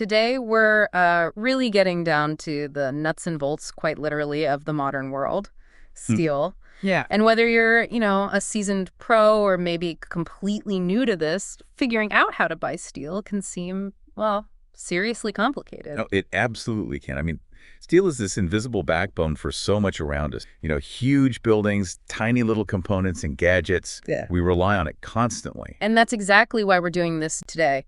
Today we're really getting down to the nuts and bolts, quite literally, of the modern world, steel. Yeah. And whether you're, a seasoned pro or maybe completely new to this, figuring out how to buy steel can seem, well, seriously complicated. No, it absolutely can. I mean, steel is this invisible backbone for so much around us. Huge buildings, tiny little components and gadgets. Yeah. We rely on it constantly. And that's exactly why we're doing this today.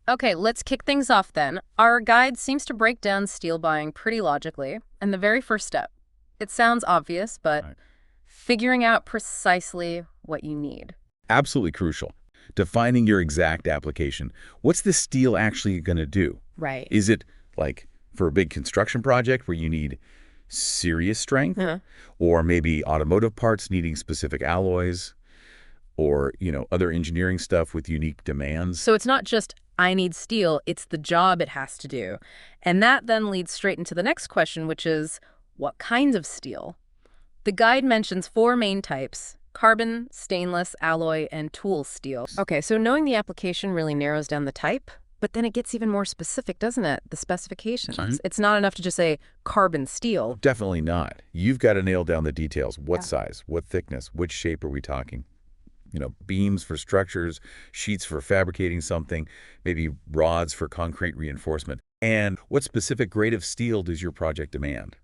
Okay, let's kick things off then. Our guide seems to break down steel buying pretty logically. And the very first step, it sounds obvious, but Right. figuring out precisely what you need. Absolutely crucial. Defining your exact application. What's this steel actually going to do? Right. Is it like for a big construction project where you need serious strength? Uh-huh. Or maybe automotive parts needing specific alloys? Or, other engineering stuff with unique demands? So it's not just, I need steel, it's the job it has to do. And that then leads straight into the next question, which is, what kinds of steel? The guide mentions 4 main types: carbon, stainless, alloy, and tool steel. Okay, so knowing the application really narrows down the type, but then it gets even more specific, doesn't it? The specifications. Mhm. It's not enough to just say carbon steel. Definitely not. You've got to nail down the details. What Yeah. size? What thickness? Which shape are we talking? Beams for structures, sheets for fabricating something, maybe rods for concrete reinforcement. And what specific grade of steel does your project demand?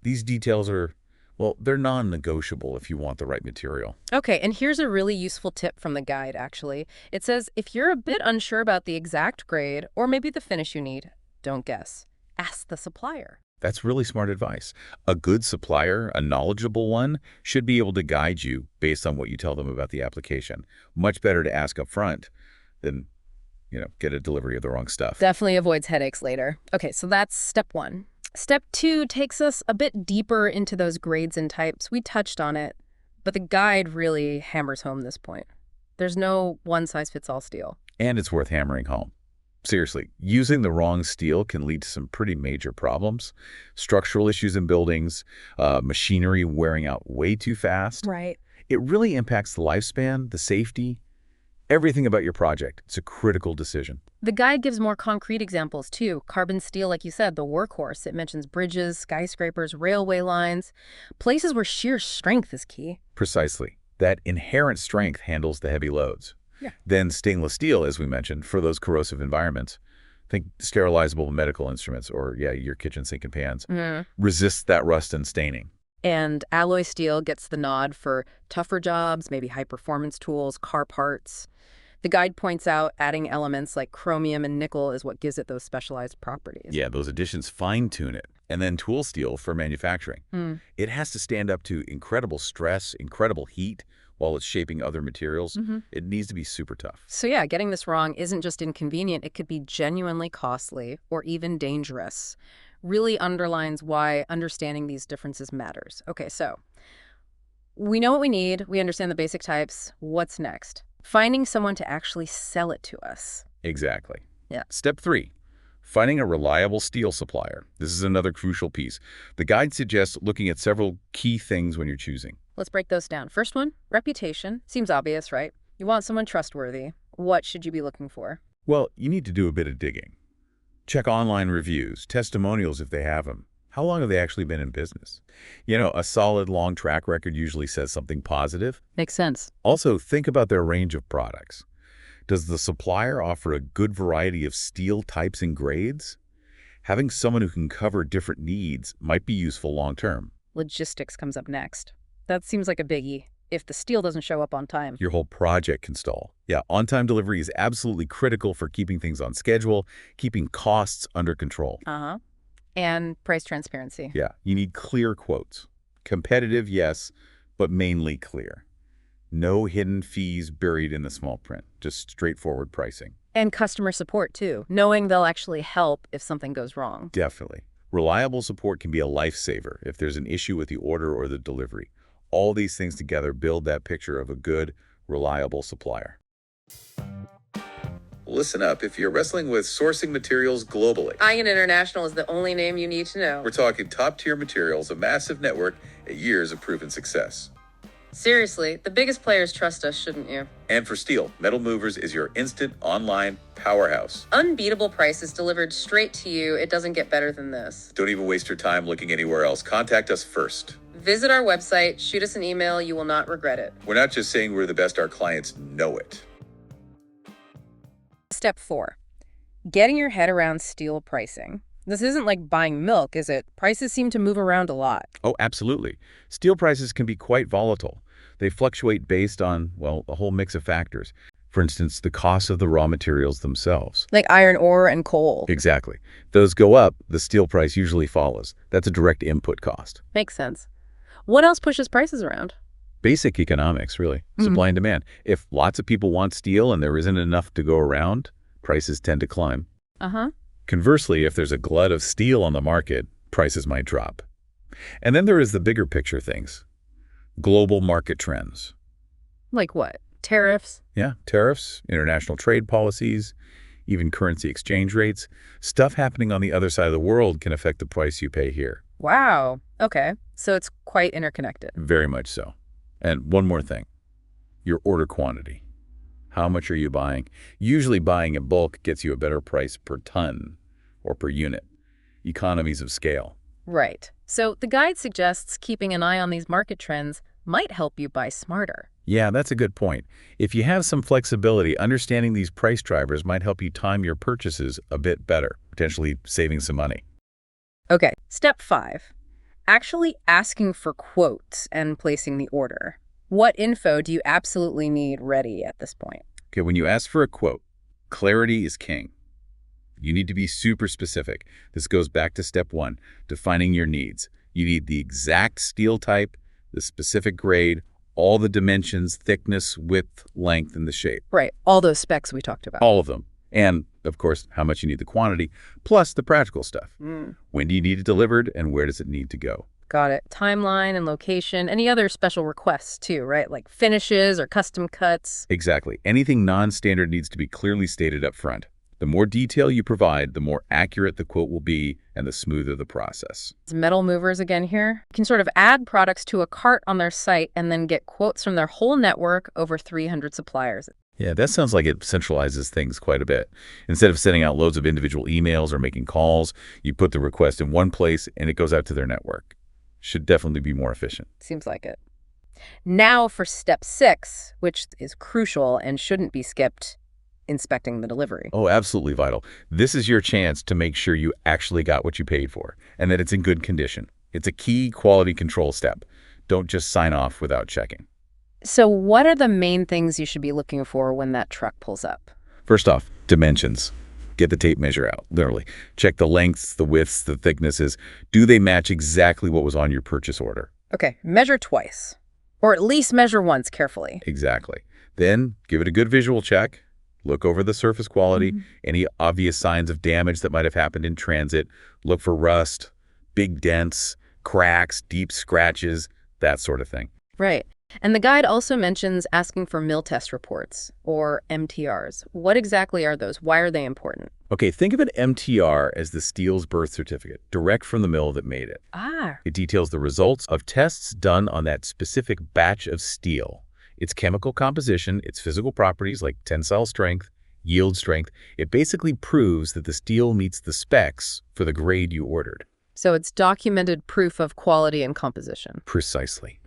These details are, well, they're non-negotiable if you want the right material. Okay, and here's a really useful tip from the guide, actually. It says, if you're a bit unsure about the exact grade or maybe the finish you need, don't guess. Ask the supplier. That's really smart advice. A good supplier, a knowledgeable one, should be able to guide you based on what you tell them about the application. Much better to ask up front than, get a delivery of the wrong stuff. Definitely avoids headaches later. Okay, so that's step 1. Step 2 takes us a bit deeper into those grades and types. We touched on it, but the guide really hammers home this point. There's no one-size-fits-all steel. And it's worth hammering home. Seriously, using the wrong steel can lead to some pretty major problems. Structural issues in buildings, machinery wearing out way too fast. Right. It really impacts the lifespan, the safety, everything about your project. It's a critical decision. The guide gives more concrete examples, too. Carbon steel, like you said, the workhorse. It mentions bridges, skyscrapers, railway lines, places where sheer strength is key. Precisely. That inherent strength handles the heavy loads. Yeah. Then stainless steel, as we mentioned, for those corrosive environments. Think sterilizable medical instruments or, your kitchen sink and pans. Resists that rust and staining. And alloy steel gets the nod for tougher jobs, maybe high-performance tools, car parts. The guide points out adding elements like chromium and nickel is what gives it those specialized properties. Yeah, those additions fine-tune it. And then tool steel for manufacturing. It has to stand up to incredible stress, incredible heat, while it's shaping other materials. It needs to be super tough. So yeah, getting this wrong isn't just inconvenient, it could be genuinely costly or even dangerous. Really underlines why understanding these differences matters. Okay, so we know what we need, we understand the basic types. What's next? Finding someone to actually sell it to us. Exactly. Yeah. Step 3, finding a reliable steel supplier. This is another crucial piece. The guide suggests looking at several key things when you're choosing. Let's break those down. First one, reputation. Seems obvious, right? You want someone trustworthy. What should you be looking for? Well, you need to do a bit of digging. Check online reviews, testimonials if they have them. How long have they actually been in business? A solid long track record usually says something positive. Makes sense. Also, think about their range of products. Does the supplier offer a good variety of steel types and grades? Having someone who can cover different needs might be useful long term. Logistics comes up next. That seems like a biggie. If the steel doesn't show up on time. Your whole project can stall. Yeah, on-time delivery is absolutely critical for keeping things on schedule, keeping costs under control. And price transparency. Yeah, you need clear quotes. Competitive, yes, but mainly clear. No hidden fees buried in the small print, just straightforward pricing. And customer support, too. Knowing they'll actually help if something goes wrong. Definitely. Reliable support can be a lifesaver if there's an issue with the order or the delivery. All these things together build that picture of a good, reliable supplier. Listen up if you're wrestling with sourcing materials globally. Iron International is the only name you need to know. We're talking top-tier materials, a massive network, and years of proven success. Seriously, the biggest players trust us, shouldn't you? And for steel, Metal Movers is your instant online Powerhouse. Unbeatable prices delivered straight to you. It doesn't get better than this. Don't even waste your time looking anywhere else. Contact us first. Visit our website, shoot us an email, you will not regret it. We're not just saying we're the best, our clients know it. Step 4. Getting your head around steel pricing. This isn't like buying milk, is it? Prices seem to move around a lot. Oh, absolutely. Steel prices can be quite volatile. They fluctuate based on, well, a whole mix of factors. For instance, the cost of the raw materials themselves. Like iron ore and coal. Exactly. If those go up, the steel price usually follows. That's a direct input cost. Makes sense. What else pushes prices around? Basic economics, really. Supply and demand. If lots of people want steel and there isn't enough to go around, prices tend to climb. Uh-huh. Conversely, if there's a glut of steel on the market, prices might drop. And then there is the bigger picture things. Global market trends. Like what? Tariffs? Yeah, tariffs, international trade policies, even currency exchange rates. Stuff happening on the other side of the world can affect the price you pay here. Wow. Okay. So it's quite interconnected. Very much so. And one more thing, your order quantity. How much are you buying? Usually buying in bulk gets you a better price per ton or per unit. Economies of scale. Right. So the guide suggests keeping an eye on these market trends might help you buy smarter. Yeah, that's a good point. If you have some flexibility, understanding these price drivers might help you time your purchases a bit better, potentially saving some money. Okay. Step 5. Actually asking for quotes and placing the order. What info do you absolutely need ready at this point? Okay, when you ask for a quote, clarity is king. You need to be super specific. This goes back to step 1, defining your needs. You need the exact steel type, the specific grade, all the dimensions, thickness, width, length, and the shape. Right. All those specs we talked about. All of them. And, of course, how much you need the quantity, plus the practical stuff. When do you need it delivered, and where does it need to go? Got it. Timeline and location. Any other special requests, too, right? Like finishes or custom cuts. Exactly. Anything non-standard needs to be clearly stated up front. The more detail you provide, the more accurate the quote will be and the smoother the process. It's metal movers again here. You can sort of add products to a cart on their site and then get quotes from their whole network over 300 suppliers. Yeah, that sounds like it centralizes things quite a bit. Instead of sending out loads of individual emails or making calls, you put the request in one place and it goes out to their network. Should definitely be more efficient. Seems like it. Now for step 6, which is crucial and shouldn't be skipped. Inspecting the delivery. Oh, absolutely vital. This is your chance to make sure you actually got what you paid for and that it's in good condition. It's a key quality control step. Don't just sign off without checking. So what are the main things you should be looking for when that truck pulls up? First off, dimensions. Get the tape measure out, literally. Check the lengths, the widths, the thicknesses. Do they match exactly what was on your purchase order? Okay, measure twice. Or at least measure once carefully. Exactly. Then give it a good visual check. Look over the surface quality, any obvious signs of damage that might have happened in transit. Look for rust, big dents, cracks, deep scratches, that sort of thing. Right. And the guide also mentions asking for mill test reports, or MTRs. What exactly are those? Why are they important? Okay, think of an MTR as the steel's birth certificate, direct from the mill that made it. Ah. It details the results of tests done on that specific batch of steel. Its chemical composition, its physical properties like tensile strength, yield strength. It basically proves that the steel meets the specs for the grade you ordered. So it's documented proof of quality and composition. Precisely.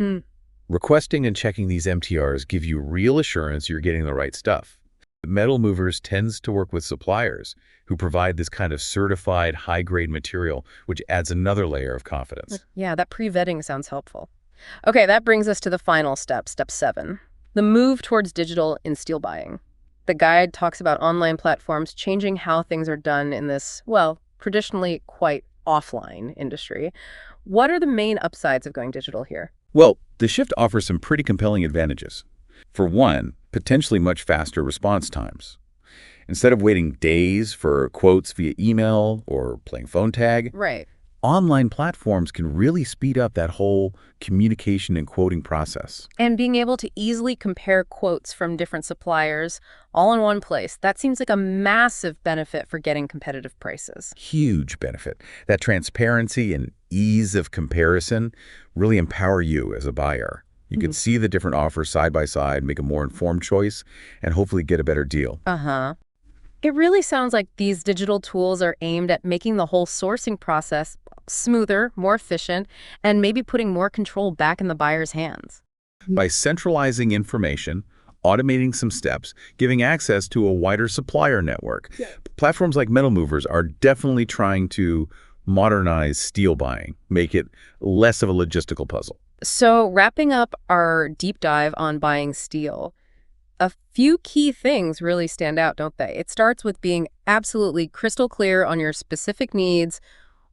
Requesting and checking these MTRs give you real assurance you're getting the right stuff. Metal Movers tends to work with suppliers who provide this kind of certified high-grade material, which adds another layer of confidence. Yeah, that pre-vetting sounds helpful. Okay, that brings us to the final step, step 7, the move towards digital in steel buying. The guide talks about online platforms changing how things are done in this, well, traditionally quite offline industry. What are the main upsides of going digital here? Well, the shift offers some pretty compelling advantages. For one, potentially much faster response times. Instead of waiting days for quotes via email or playing phone tag, Right. online platforms can really speed up that whole communication and quoting process. And being able to easily compare quotes from different suppliers all in one place, that seems like a massive benefit for getting competitive prices. Huge benefit. That transparency and ease of comparison really empower you as a buyer. You can see the different offers side by side, make a more informed choice, and hopefully get a better deal. Uh-huh. It really sounds like these digital tools are aimed at making the whole sourcing process smoother, more efficient, and maybe putting more control back in the buyer's hands. By centralizing information, automating some steps, giving access to a wider supplier network. Yeah. Platforms like Metal Movers are definitely trying to modernize steel buying, make it less of a logistical puzzle. So, wrapping up our deep dive on buying steel, a few key things really stand out, don't they? It starts with being absolutely crystal clear on your specific needs,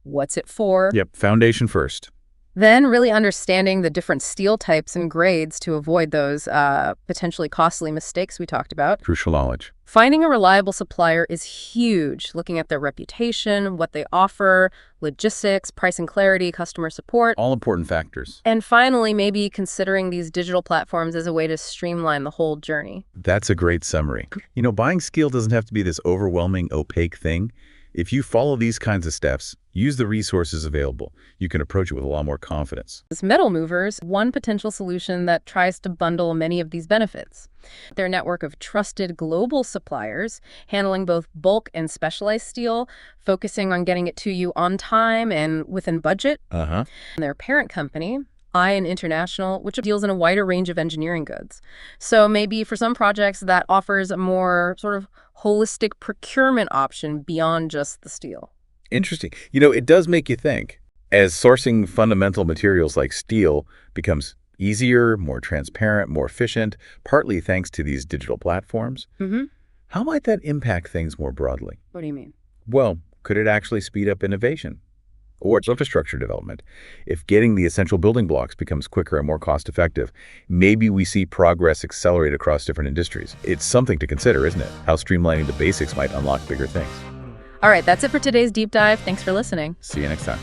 what's it for? Yep, foundation first. Then really understanding the different steel types and grades to avoid those potentially costly mistakes we talked about. Crucial knowledge. Finding a reliable supplier is huge, looking at their reputation, what they offer, logistics, price and clarity, customer support. All important factors. And finally, maybe considering these digital platforms as a way to streamline the whole journey. That's a great summary. You know, buying steel doesn't have to be this overwhelming, opaque thing. If you follow these kinds of steps, use the resources available, you can approach it with a lot more confidence. As Metal Movers, one potential solution that tries to bundle many of these benefits. Their network of trusted global suppliers, handling both bulk and specialized steel, focusing on getting it to you on time and within budget. Uh-huh. And their parent company, Ion International, which deals in a wider range of engineering goods. So maybe for some projects that offers a more sort of holistic procurement option beyond just the steel. Interesting. You know, it does make you think. As sourcing fundamental materials like steel becomes easier, more transparent, more efficient, partly thanks to these digital platforms, how might that impact things more broadly? What do you mean? Well, could it actually speed up innovation or infrastructure development? If getting the essential building blocks becomes quicker and more cost-effective, maybe we see progress accelerate across different industries. It's something to consider, isn't it? How streamlining the basics might unlock bigger things. All right, that's it for today's deep dive. Thanks for listening. See you next time.